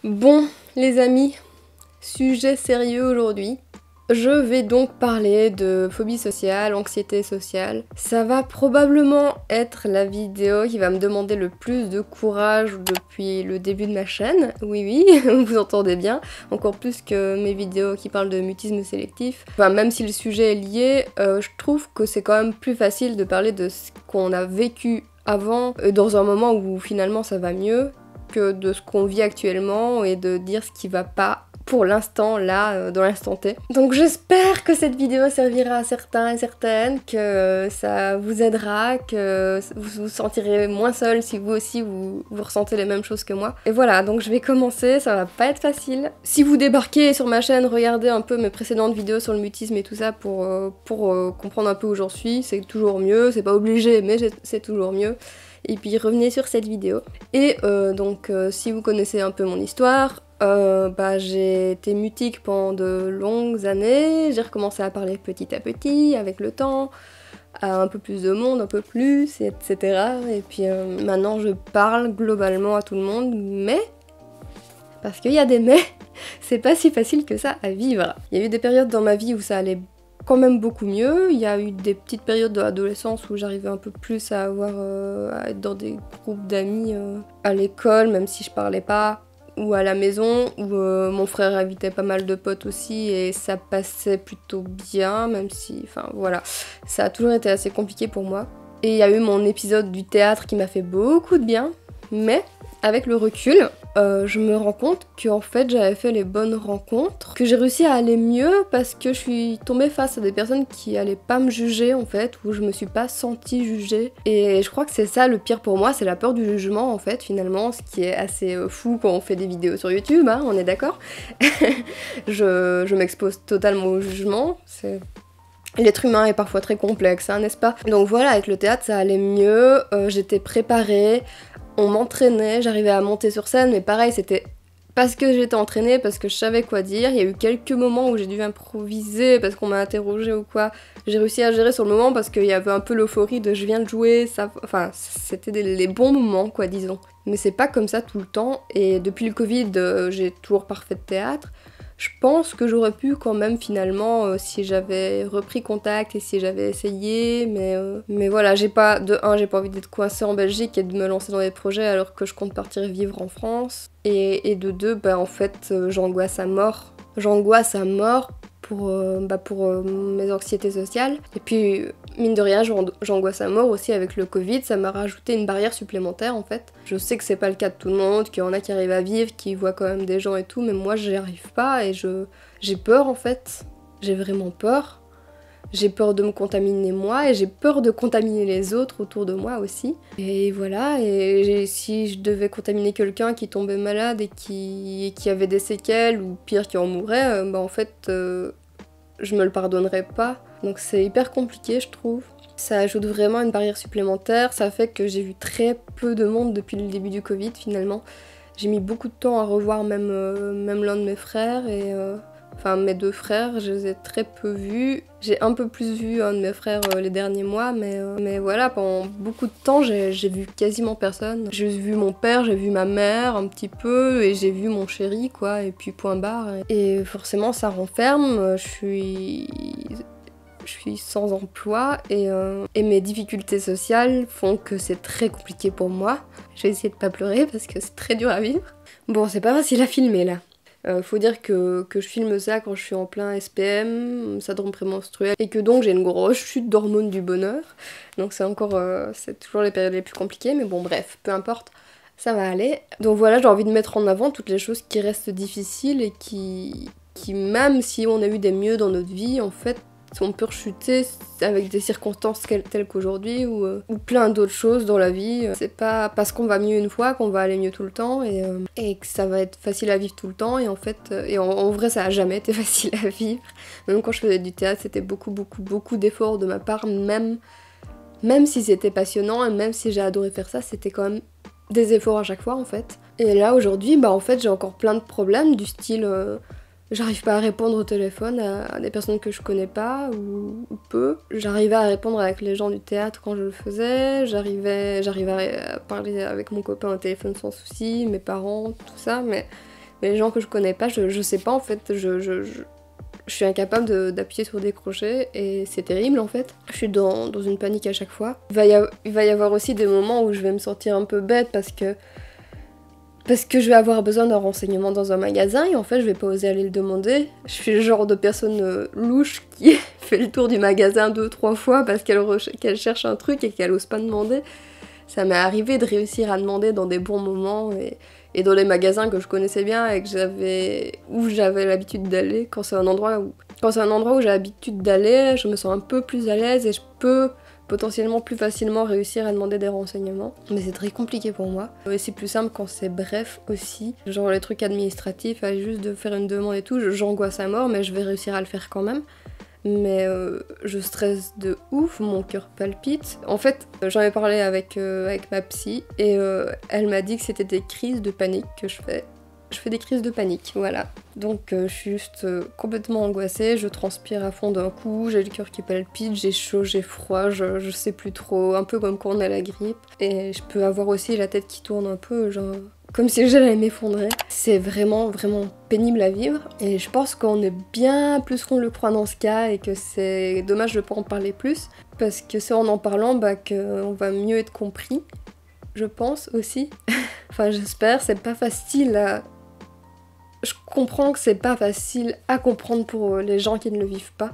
Bon, les amis, sujet sérieux aujourd'hui. Je vais donc parler de phobie sociale, anxiété sociale. Ça va probablement être la vidéo qui va me demander le plus de courage depuis le début de ma chaîne. Oui, oui, vous entendez bien. Encore plus que mes vidéos qui parlent de mutisme sélectif. Enfin, même si le sujet est lié, je trouve que c'est quand même plus facile de parler de ce qu'on a vécu avant, dans un moment où finalement ça va mieux, que de ce qu'on vit actuellement et de dire ce qui va pas pour l'instant, là, dans l'instant T. Donc j'espère que cette vidéo servira à certains et certaines, que ça vous aidera, que vous vous sentirez moins seul si vous aussi vous ressentez les mêmes choses que moi. Et voilà, donc je vais commencer, ça va pas être facile. Si vous débarquez sur ma chaîne, regardez un peu mes précédentes vidéos sur le mutisme et tout ça pour comprendre un peu où j'en suis, c'est toujours mieux, c'est pas obligé, mais c'est toujours mieux. Et puis revenez sur cette vidéo. Et si vous connaissez un peu mon histoire, j'ai été mutique pendant de longues années, j'ai recommencé à parler petit à petit, avec le temps, à un peu plus de monde, un peu plus, etc. Et puis maintenant je parle globalement à tout le monde, mais, parce qu'il y a des mais, c'est pas si facile que ça à vivre. Il y a eu des périodes dans ma vie où ça allait quand même beaucoup mieux. Il y a eu des petites périodes de l'adolescence où j'arrivais un peu plus à à être dans des groupes d'amis à l'école, même si je parlais pas, ou à la maison, où mon frère invitait pas mal de potes aussi et ça passait plutôt bien, même si, enfin voilà, ça a toujours été assez compliqué pour moi. Et il y a eu mon épisode du théâtre qui m'a fait beaucoup de bien, mais avec le recul, je me rends compte qu'en fait j'avais fait les bonnes rencontres, que j'ai réussi à aller mieux parce que je suis tombée face à des personnes qui allaient pas me juger en fait, où je me suis pas sentie jugée. Et je crois que c'est ça le pire pour moi, c'est la peur du jugement en fait finalement, ce qui est assez fou quand on fait des vidéos sur YouTube, hein, on est d'accord. je m'expose totalement au jugement, l'être humain est parfois très complexe, hein, n'est-ce pas? Donc voilà, avec le théâtre ça allait mieux, j'étais préparée, on m'entraînait, j'arrivais à monter sur scène, mais pareil, c'était parce que j'étais entraînée, parce que je savais quoi dire. Il y a eu quelques moments où j'ai dû improviser parce qu'on m'a interrogé ou quoi. J'ai réussi à gérer sur le moment parce qu'il y avait un peu l'euphorie de je viens de jouer, ça... Enfin, c'était les bons moments, quoi, disons. Mais c'est pas comme ça tout le temps, et depuis le Covid, j'ai toujours pas refait de théâtre. Je pense que j'aurais pu quand même finalement si j'avais repris contact et si j'avais essayé, mais voilà, j'ai pas envie d'être coincée en Belgique et de me lancer dans des projets alors que je compte partir vivre en France. Et de deux, en fait, j'angoisse à mort. J'angoisse à mort pour mes anxiétés sociales. Et puis, mine de rien, j'angoisse à mort aussi avec le Covid, ça m'a rajouté une barrière supplémentaire en fait. Je sais que c'est pas le cas de tout le monde, qu'il y en a qui arrivent à vivre, qui voient quand même des gens et tout, mais moi j'y arrive pas et j'ai peur en fait. J'ai vraiment peur. J'ai peur de me contaminer moi et j'ai peur de contaminer les autres autour de moi aussi. Et voilà, et si je devais contaminer quelqu'un qui tombait malade et qui avait des séquelles ou pire qui en mourait, en fait je me le pardonnerais pas. Donc c'est hyper compliqué je trouve. Ça ajoute vraiment une barrière supplémentaire, ça fait que j'ai vu très peu de monde depuis le début du Covid finalement. J'ai mis beaucoup de temps à revoir même l'un de mes frères et... Enfin, mes deux frères, je les ai très peu vus. J'ai un peu plus vu un de mes frères les derniers mois, mais voilà, pendant beaucoup de temps, j'ai vu quasiment personne. J'ai vu mon père, j'ai vu ma mère un petit peu, et j'ai vu mon chéri, quoi, et puis point barre. Et forcément, ça renferme, je suis sans emploi, et mes difficultés sociales font que c'est très compliqué pour moi. Je vais essayer de pas pleurer, parce que c'est très dur à vivre. Bon, c'est pas facile à filmer, là. Faut dire que je filme ça quand je suis en plein SPM, syndrome prémenstruel, et que donc j'ai une grosse chute d'hormones du bonheur. Donc c'est toujours les périodes les plus compliquées, mais bon bref, peu importe, ça va aller. Donc voilà, j'ai envie de mettre en avant toutes les choses qui restent difficiles et qui même si on a eu des mieux dans notre vie, en fait, on peut rechuter avec des circonstances telles qu'aujourd'hui ou plein d'autres choses dans la vie. C'est pas parce qu'on va mieux une fois qu'on va aller mieux tout le temps et que ça va être facile à vivre tout le temps. Et en fait, en vrai, ça a jamais été facile à vivre. Même quand je faisais du théâtre, c'était beaucoup d'efforts de ma part, même si c'était passionnant et même si j'ai adoré faire ça, c'était quand même des efforts à chaque fois en fait. Et là aujourd'hui, en fait, j'ai encore plein de problèmes du style... J'arrive pas à répondre au téléphone à des personnes que je connais pas ou peu. J'arrivais à répondre avec les gens du théâtre quand je le faisais, j'arrivais à parler avec mon copain au téléphone sans souci, mes parents, tout ça, mais Mais les gens que je connais pas, je sais pas en fait, je suis incapable d'appuyer sur décrocher et c'est terrible en fait. Je suis dans une panique à chaque fois. Il va y avoir aussi des moments où je vais me sentir un peu bête parce que je vais avoir besoin d'un renseignement dans un magasin et en fait je vais pas oser aller le demander. Je suis le genre de personne louche qui fait le tour du magasin 2-3 fois parce qu'elle cherche un truc et qu'elle ose pas demander. Ça m'est arrivé de réussir à demander dans des bons moments et dans les magasins que je connaissais bien et où j'avais l'habitude d'aller. Quand c'est un endroit où j'ai l'habitude d'aller, je me sens un peu plus à l'aise et je peux potentiellement plus facilement réussir à demander des renseignements. Mais c'est très compliqué pour moi. Et c'est plus simple quand c'est bref aussi. Genre les trucs administratifs, juste de faire une demande et tout, j'angoisse à mort, mais je vais réussir à le faire quand même. Mais je stresse de ouf, mon cœur palpite. En fait, j'en ai parlé avec ma psy et elle m'a dit que c'était des crises de panique que je fais. Je fais des crises de panique, voilà. Donc je suis juste complètement angoissée, je transpire à fond d'un coup, j'ai le cœur qui palpite, j'ai chaud, j'ai froid, je sais plus trop, un peu comme quand on a la grippe. Et je peux avoir aussi la tête qui tourne un peu, genre comme si j'allais m'effondrer. C'est vraiment, vraiment pénible à vivre. Et je pense qu'on est bien plus qu'on le croit dans ce cas et que c'est dommage de pas en parler plus. Parce que c'est en parlant qu'on va mieux être compris. Je pense aussi. Enfin j'espère, c'est pas facile à... Je comprends que c'est pas facile à comprendre pour les gens qui ne le vivent pas.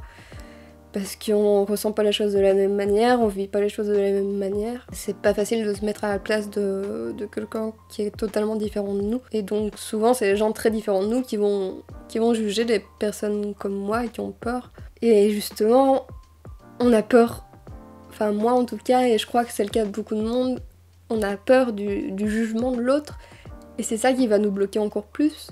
Parce qu'on ressent pas les choses de la même manière, on vit pas les choses de la même manière. C'est pas facile de se mettre à la place de quelqu'un qui est totalement différent de nous. Et donc souvent c'est les gens très différents de nous qui vont juger des personnes comme moi et qui ont peur. Et justement, on a peur, enfin moi en tout cas, et je crois que c'est le cas de beaucoup de monde, on a peur du jugement de l'autre. Et c'est ça qui va nous bloquer encore plus.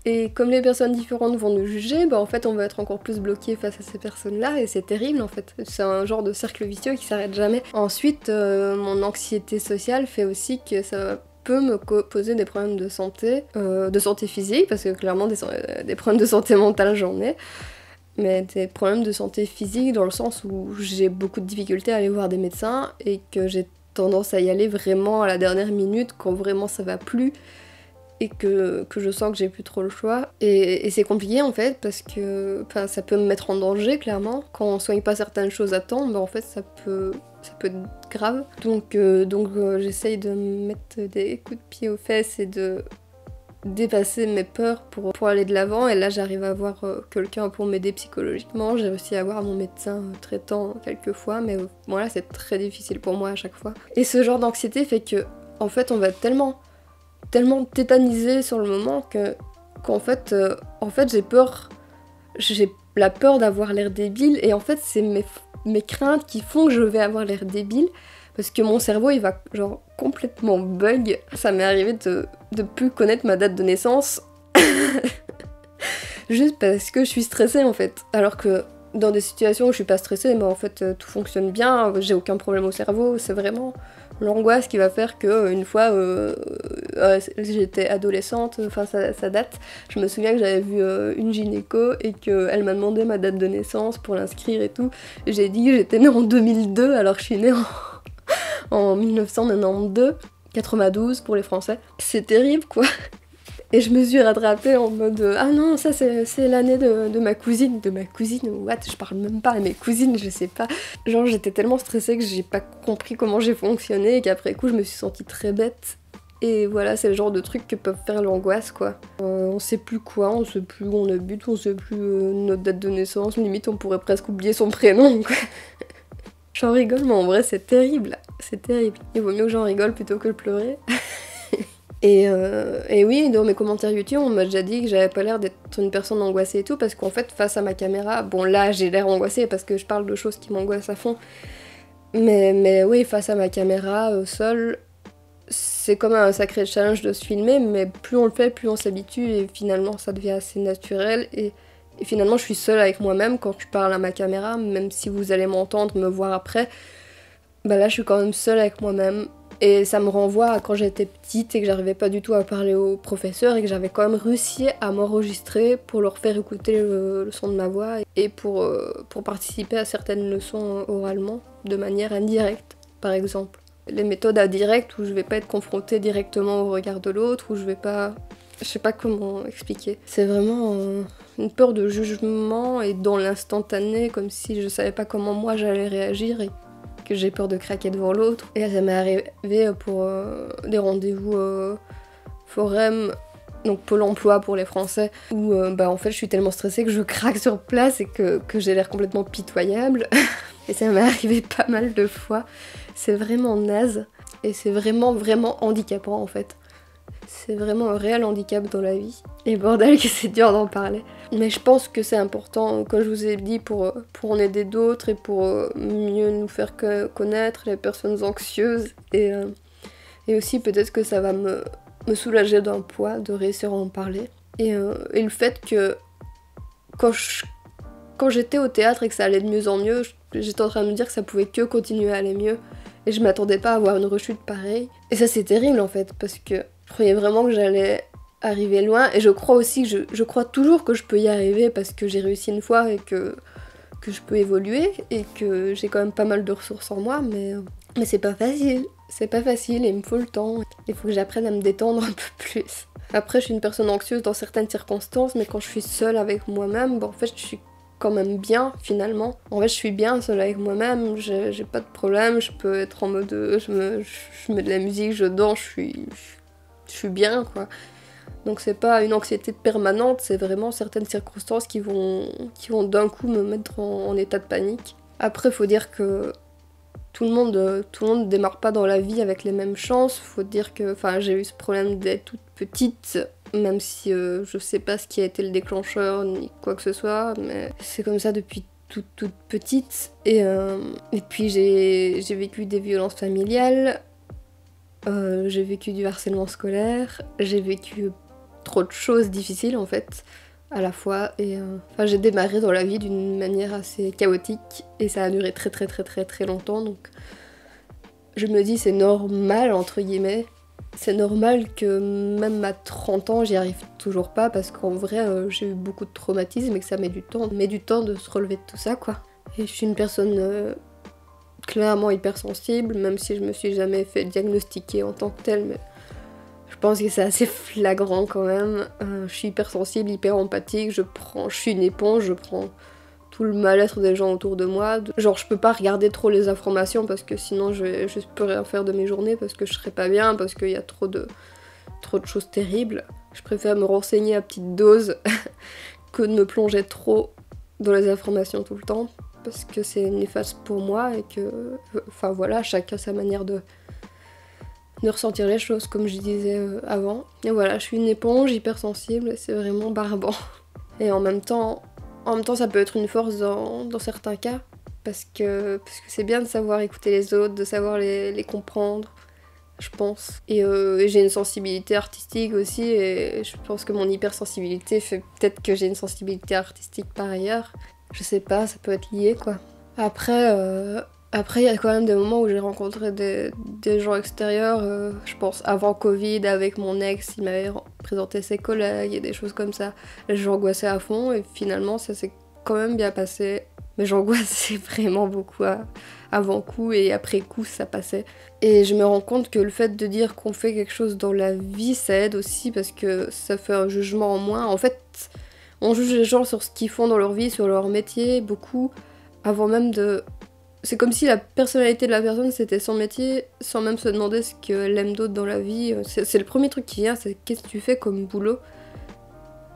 Et comme les personnes différentes vont nous juger, en fait on va être encore plus bloqué face à ces personnes-là et c'est terrible en fait. C'est un genre de cercle vicieux qui s'arrête jamais. Ensuite, mon anxiété sociale fait aussi que ça peut me poser des problèmes de santé physique, parce que clairement des problèmes de santé mentale j'en ai, mais des problèmes de santé physique dans le sens où j'ai beaucoup de difficultés à aller voir des médecins et que j'ai tendance à y aller vraiment à la dernière minute quand vraiment ça va plus. Et que je sens que j'ai plus trop le choix. Et c'est compliqué en fait parce que ça peut me mettre en danger clairement. Quand on soigne pas certaines choses à temps, en fait ça peut être grave. Donc j'essaye de me mettre des coups de pied aux fesses et de dépasser mes peurs pour aller de l'avant. Et là j'arrive à avoir quelqu'un pour m'aider psychologiquement. J'ai réussi à avoir mon médecin traitant quelques fois, mais voilà, c'est très difficile pour moi à chaque fois. Et ce genre d'anxiété fait que en fait on va tellement tétanisée sur le moment qu'en fait j'ai la peur d'avoir l'air débile et en fait c'est mes craintes qui font que je vais avoir l'air débile parce que mon cerveau il va genre complètement bug. Ça m'est arrivé de plus connaître ma date de naissance juste parce que je suis stressée en fait, alors que dans des situations où je suis pas stressée, en fait tout fonctionne bien, j'ai aucun problème au cerveau, c'est vraiment l'angoisse qui va faire que une fois j'étais adolescente, enfin ça date, je me souviens que j'avais vu une gynéco et qu'elle m'a demandé ma date de naissance pour l'inscrire et tout, et j'ai dit que j'étais née en 2002 alors que je suis née en 1992, 92 pour les Français. C'est terrible quoi. Et je me suis rattrapée en mode ah non, ça c'est l'année de ma cousine. De ma cousine, what? Je parle même pas à mes cousines, je sais pas. Genre j'étais tellement stressée que j'ai pas compris comment j'ai fonctionné et qu'après coup je me suis sentie très bête. Et voilà, c'est le genre de truc que peuvent faire l'angoisse quoi. On sait plus quoi, on sait plus où on habite, on sait plus notre date de naissance, limite on pourrait presque oublier son prénom quoi. J'en rigole mais en vrai c'est terrible, c'est terrible. Il vaut mieux que j'en rigole plutôt que de pleurer. Et oui, dans mes commentaires YouTube, on m'a déjà dit que j'avais pas l'air d'être une personne angoissée et tout, parce qu'en fait, face à ma caméra, bon là j'ai l'air angoissée parce que je parle de choses qui m'angoissent à fond, mais oui, face à ma caméra, seule, c'est comme un sacré challenge de se filmer, mais plus on le fait, plus on s'habitue, et finalement ça devient assez naturel, et finalement je suis seule avec moi-même quand je parle à ma caméra, même si vous allez m'entendre, me voir après, là je suis quand même seule avec moi-même. Et ça me renvoie à quand j'étais petite et que j'arrivais pas du tout à parler aux professeurs et que j'avais quand même réussi à m'enregistrer pour leur faire écouter le son de ma voix et pour participer à certaines leçons oralement de manière indirecte, par exemple. Les méthodes indirectes où je vais pas être confrontée directement au regard de l'autre, où je vais pas Je sais pas comment expliquer. C'est vraiment une peur de jugement et dans l'instantané, comme si je savais pas comment moi j'allais réagir et que j'ai peur de craquer devant l'autre. Et là, ça m'est arrivé pour des rendez-vous forum, donc Pôle emploi pour les Français, où en fait je suis tellement stressée que je craque sur place et que j'ai l'air complètement pitoyable. Et ça m'est arrivé pas mal de fois. C'est vraiment naze et c'est vraiment handicapant en fait. C'est vraiment un réel handicap dans la vie. Et bordel que c'est dur d'en parler. Mais je pense que c'est important, comme je vous ai dit, pour en aider d'autres et pour mieux nous faire connaître les personnes anxieuses. Et aussi peut-être que ça va me soulager d'un poids de réussir à en parler. Et le fait que quand j'étais au théâtre et que ça allait de mieux en mieux, j'étais en train de me dire que ça pouvait que continuer à aller mieux. Et je m'attendais pas à avoir une rechute pareille. Et ça c'est terrible en fait, parce que je croyais vraiment que j'allais arriver loin. Et je crois aussi que je crois toujours que je peux y arriver parce que j'ai réussi une fois et que je peux évoluer et que j'ai quand même pas mal de ressources en moi, mais c'est pas facile. C'est pas facile et il me faut le temps. Il faut que j'apprenne à me détendre un peu plus. Après, je suis une personne anxieuse dans certaines circonstances, mais quand je suis seule avec moi-même, en fait, je suis quand même bien finalement. En fait, je suis bien seule avec moi-même, j'ai pas de problème, je peux être en mode. Je mets de la musique, je danse, je suis bien quoi. Donc c'est pas une anxiété permanente, c'est vraiment certaines circonstances qui vont d'un coup me mettre en état de panique. Après, faut dire que tout le monde démarre pas dans la vie avec les mêmes chances. Faut dire que j'ai eu ce problème d'être toute petite, même si je sais pas ce qui a été le déclencheur ni quoi que ce soit, mais c'est comme ça depuis toute petite. Et puis j'ai vécu des violences familiales, j'ai vécu du harcèlement scolaire, j'ai vécu trop de choses difficiles en fait à la fois et j'ai démarré dans la vie d'une manière assez chaotique et ça a duré très longtemps, donc je me dis c'est normal entre guillemets, c'est normal que même à 30 ans j'y arrive toujours pas parce qu'en vrai j'ai eu beaucoup de traumatismes et que ça met du temps de se relever de tout ça quoi. Et je suis une personne clairement hypersensible, même si je me suis jamais fait diagnostiquer en tant que telle, mais je pense que c'est assez flagrant quand même. Je suis hypersensible, hyper empathique, je suis une éponge, je prends tout le mal-être des gens autour de moi. Genre je peux pas regarder trop les informations parce que sinon je peux rien faire de mes journées parce que je serais pas bien, parce qu'il y a trop de choses terribles. Je préfère me renseigner à petite dose que de me plonger trop dans les informations tout le temps parce que c'est néfaste pour moi et que chacun sa manière de ressentir les choses, comme je disais avant. Et voilà, je suis une éponge hypersensible et c'est vraiment barbant. Et en même temps, ça peut être une force dans certains cas, parce que c'est bien de savoir écouter les autres, de savoir les comprendre, je pense. Et j'ai une sensibilité artistique aussi, et je pense que mon hypersensibilité fait peut-être que j'ai une sensibilité artistique par ailleurs. Je sais pas, ça peut être lié quoi. Après, il y a quand même des moments où j'ai rencontré des gens extérieurs, je pense avant Covid, avec mon ex, il m'avait présenté ses collègues et des choses comme ça. Là, j'angoissais à fond et finalement, ça s'est quand même bien passé. Mais j'angoissais vraiment beaucoup avant coup et après coup, ça passait. Et je me rends compte que le fait de dire qu'on fait quelque chose dans la vie, ça aide aussi parce que ça fait un jugement en moins. En fait, on juge les gens sur ce qu'ils font dans leur vie, sur leur métier, beaucoup, avant même de... C'est comme si la personnalité de la personne c'était son métier sans même se demander ce qu'elle aime d'autre dans la vie. C'est le premier truc qui vient, c'est qu'est-ce que tu fais comme boulot.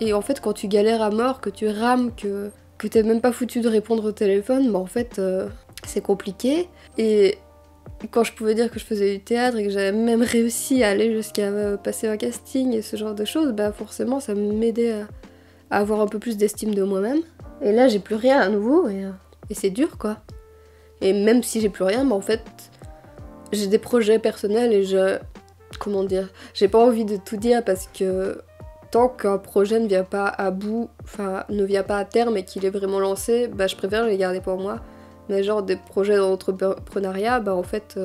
Et en fait quand tu galères à mort, que tu rames, que t'es même pas foutu de répondre au téléphone, en fait c'est compliqué. Et quand je pouvais dire que je faisais du théâtre et que j'avais même réussi à aller jusqu'à passer un casting et ce genre de choses, forcément ça m'aidait à avoir un peu plus d'estime de moi-même. Et là j'ai plus rien à nouveau et c'est dur quoi. Et même si j'ai plus rien, en fait, j'ai des projets personnels et j'ai pas envie de tout dire parce que tant qu'un projet ne vient pas à bout, ne vient pas à terme et qu'il est vraiment lancé, je préfère les garder pour moi. Mais genre des projets d'entrepreneuriat, en fait,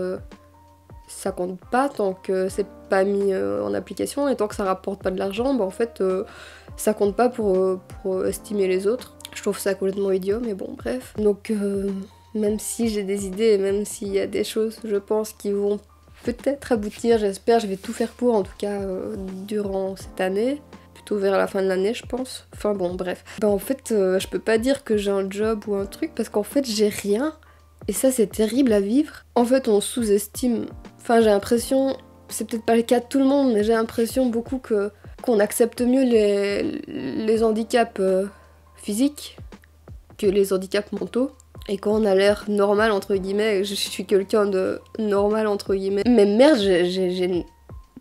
ça compte pas tant que c'est pas mis en application et tant que ça rapporte pas de l'argent, en fait, ça compte pas pour estimer les autres. Je trouve ça complètement idiot, mais bon, bref. Donc... même si j'ai des idées et même s'il y a des choses, je pense, qui vont peut-être aboutir, j'espère, je vais tout faire pour en tout cas durant cette année. Plutôt vers la fin de l'année je pense. Enfin bon bref. En fait je peux pas dire que j'ai un job ou un truc parce qu'en fait j'ai rien. Et ça c'est terrible à vivre. En fait on sous-estime, enfin j'ai l'impression, c'est peut-être pas le cas de tout le monde, mais j'ai l'impression beaucoup qu'on accepte mieux les handicaps physiques que les handicaps mentaux. Et quand on a l'air normal entre guillemets, je suis quelqu'un de normal entre guillemets. Mais merde, j'ai une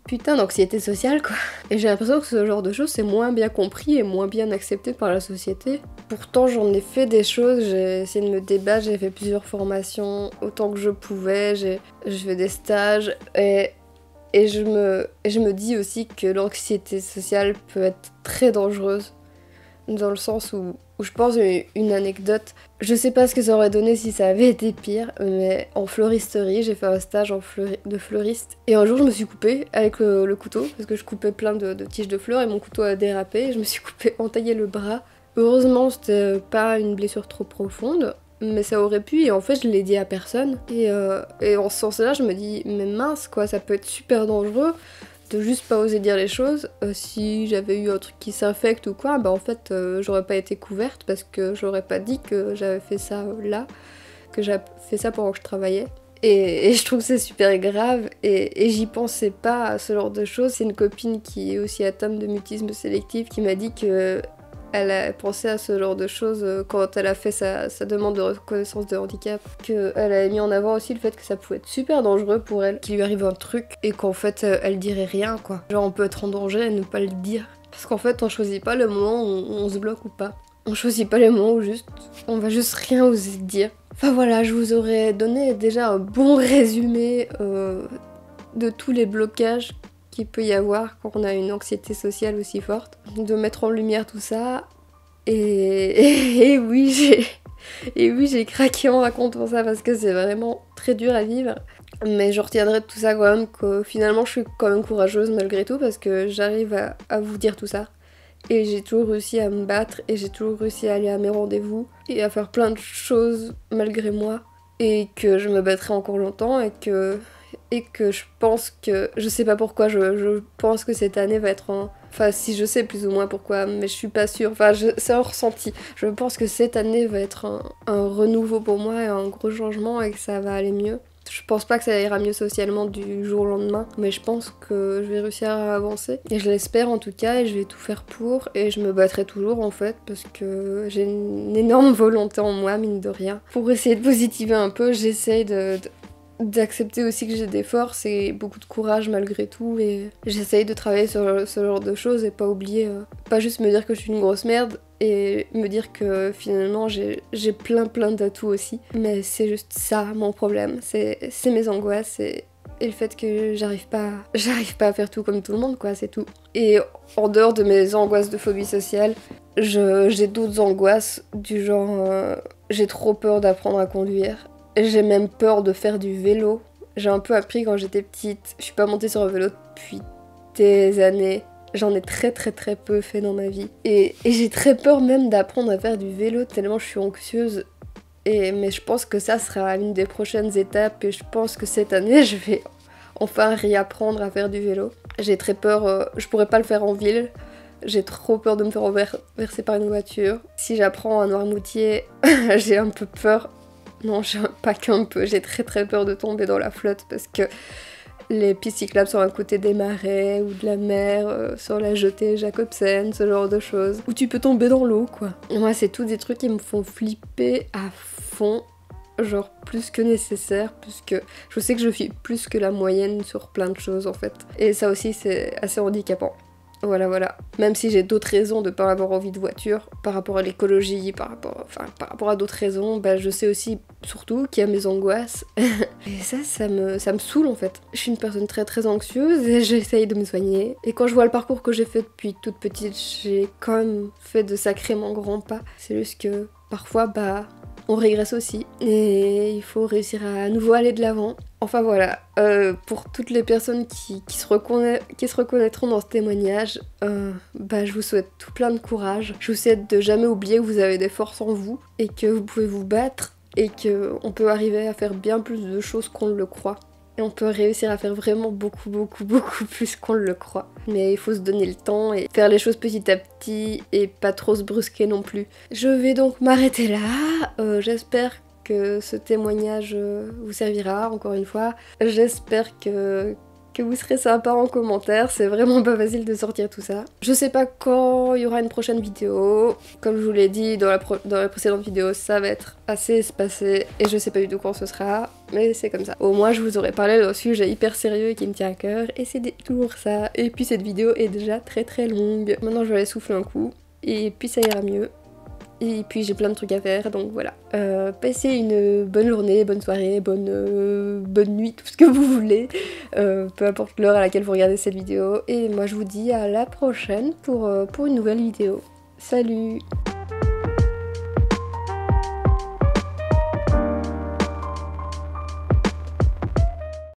putain d'anxiété sociale quoi. Et j'ai l'impression que ce genre de choses c'est moins bien compris et moins bien accepté par la société. Pourtant j'en ai fait des choses, j'ai essayé de me débattre, j'ai fait plusieurs formations autant que je pouvais, j'ai fait des stages et je me dis aussi que l'anxiété sociale peut être très dangereuse. Dans le sens où je pense une anecdote, je sais pas ce que ça aurait donné si ça avait été pire, mais en fleuristerie, j'ai fait un stage de fleuriste. Et un jour je me suis coupée avec le couteau, parce que je coupais plein de tiges de fleurs et mon couteau a dérapé, et je me suis entaillé le bras. Heureusement c'était pas une blessure trop profonde, mais ça aurait pu, et en fait je l'ai dit à personne. Et en ce sens-là je me dis, mais mince quoi, ça peut être super dangereux de juste pas oser dire les choses. Si j'avais eu un truc qui s'infecte ou quoi, en fait j'aurais pas été couverte parce que j'aurais pas dit que j'avais fait ça là, que j'avais fait ça pendant que je travaillait. Et je trouve que c'est super grave et j'y pensais pas à ce genre de choses. C'est une copine qui est aussi atteinte de mutisme sélectif qui m'a dit que elle a pensé à ce genre de choses quand elle a fait sa demande de reconnaissance de handicap, qu'elle avait mis en avant aussi le fait que ça pouvait être super dangereux pour elle, qu'il lui arrive un truc et qu'en fait elle dirait rien quoi. Genre on peut être en danger et ne pas le dire. Parce qu'en fait on choisit pas le moment où on se bloque ou pas. On choisit pas les moments où on va juste rien oser dire. Enfin voilà, je vous aurais donné déjà un bon résumé de tous les blocages qu'il peut y avoir quand on a une anxiété sociale aussi forte, de mettre en lumière tout ça. Et oui, j'ai craqué en racontant ça parce que c'est vraiment très dur à vivre. Mais je retiendrai de tout ça quand même que finalement je suis quand même courageuse malgré tout parce que j'arrive à vous dire tout ça. Et j'ai toujours réussi à me battre et j'ai toujours réussi à aller à mes rendez-vous et à faire plein de choses malgré moi. Et que je me battrai encore longtemps et que je pense que... Je sais pas pourquoi, je pense que cette année va être Enfin si je sais plus ou moins pourquoi, mais je suis pas sûre. Enfin c'est un ressenti. Je pense que cette année va être un renouveau pour moi et un gros changement et que ça va aller mieux. Je pense pas que ça ira mieux socialement du jour au lendemain, mais je pense que je vais réussir à avancer. Et je l'espère en tout cas, et je vais tout faire pour. Et je me battrai toujours en fait, parce que j'ai une énorme volonté en moi, mine de rien. Pour essayer de positiver un peu, j'essaye d'accepter aussi que j'ai des forces et beaucoup de courage malgré tout, et j'essaye de travailler sur ce genre de choses et pas oublier, pas juste me dire que je suis une grosse merde et me dire que finalement j'ai plein d'atouts aussi, mais c'est juste ça mon problème, c'est mes angoisses et le fait que j'arrive pas à faire tout comme tout le monde quoi, c'est tout. Et en dehors de mes angoisses de phobie sociale, j'ai d'autres angoisses du genre j'ai trop peur d'apprendre à conduire. J'ai même peur de faire du vélo. J'ai un peu appris quand j'étais petite. Je suis pas montée sur un vélo depuis des années. J'en ai très peu fait dans ma vie. Et j'ai très peur même d'apprendre à faire du vélo tellement je suis anxieuse. Mais je pense que ça sera une des prochaines étapes et je pense que cette année je vais enfin réapprendre à faire du vélo. J'ai très peur, je pourrais pas le faire en ville. J'ai trop peur de me faire renverser par une voiture. Si j'apprends à Noirmoutier, j'ai un peu peur. Non, pas qu'un peu, j'ai très peur de tomber dans la flotte parce que les pistes cyclables sont à côté des marais ou de la mer, sur la jetée Jacobsen, ce genre de choses. Où tu peux tomber dans l'eau, quoi. Moi, c'est tous des trucs qui me font flipper à fond, genre plus que nécessaire, puisque je sais que je suis plus que la moyenne sur plein de choses, en fait. Et ça aussi, c'est assez handicapant. Voilà. Même si j'ai d'autres raisons de pas avoir envie de voiture, par rapport à l'écologie, par rapport à d'autres raisons, je sais aussi, surtout, qu'il y a mes angoisses. Et ça me saoule en fait. Je suis une personne très anxieuse et j'essaye de me soigner. Et quand je vois le parcours que j'ai fait depuis toute petite, j'ai quand même fait de sacrément grands pas. C'est juste que parfois, on régresse aussi. Et il faut réussir à nouveau aller de l'avant. Enfin voilà, pour toutes les personnes qui se reconnaîtront dans ce témoignage, je vous souhaite tout plein de courage. Je vous souhaite de jamais oublier que vous avez des forces en vous et que vous pouvez vous battre et qu'on peut arriver à faire bien plus de choses qu'on ne le croit. Et on peut réussir à faire vraiment beaucoup plus qu'on le croit. Mais il faut se donner le temps et faire les choses petit à petit et pas trop se brusquer non plus. Je vais donc m'arrêter là. J'espère que ce témoignage vous servira, encore une fois. J'espère que vous serez sympa en commentaire, c'est vraiment pas facile de sortir tout ça. Je sais pas quand il y aura une prochaine vidéo, comme je vous l'ai dit dans la précédente vidéo, ça va être assez espacé et je sais pas du tout quand ce sera, mais c'est comme ça. Au moins je vous aurais parlé d'un sujet hyper sérieux qui me tient à cœur et c'est toujours ça. Et puis cette vidéo est déjà très longue. Maintenant je vais aller souffler un coup et puis ça ira mieux. Et puis j'ai plein de trucs à faire, donc voilà. Passez une bonne journée, bonne soirée, bonne nuit, tout ce que vous voulez. Peu importe l'heure à laquelle vous regardez cette vidéo. Et moi je vous dis à la prochaine pour une nouvelle vidéo. Salut!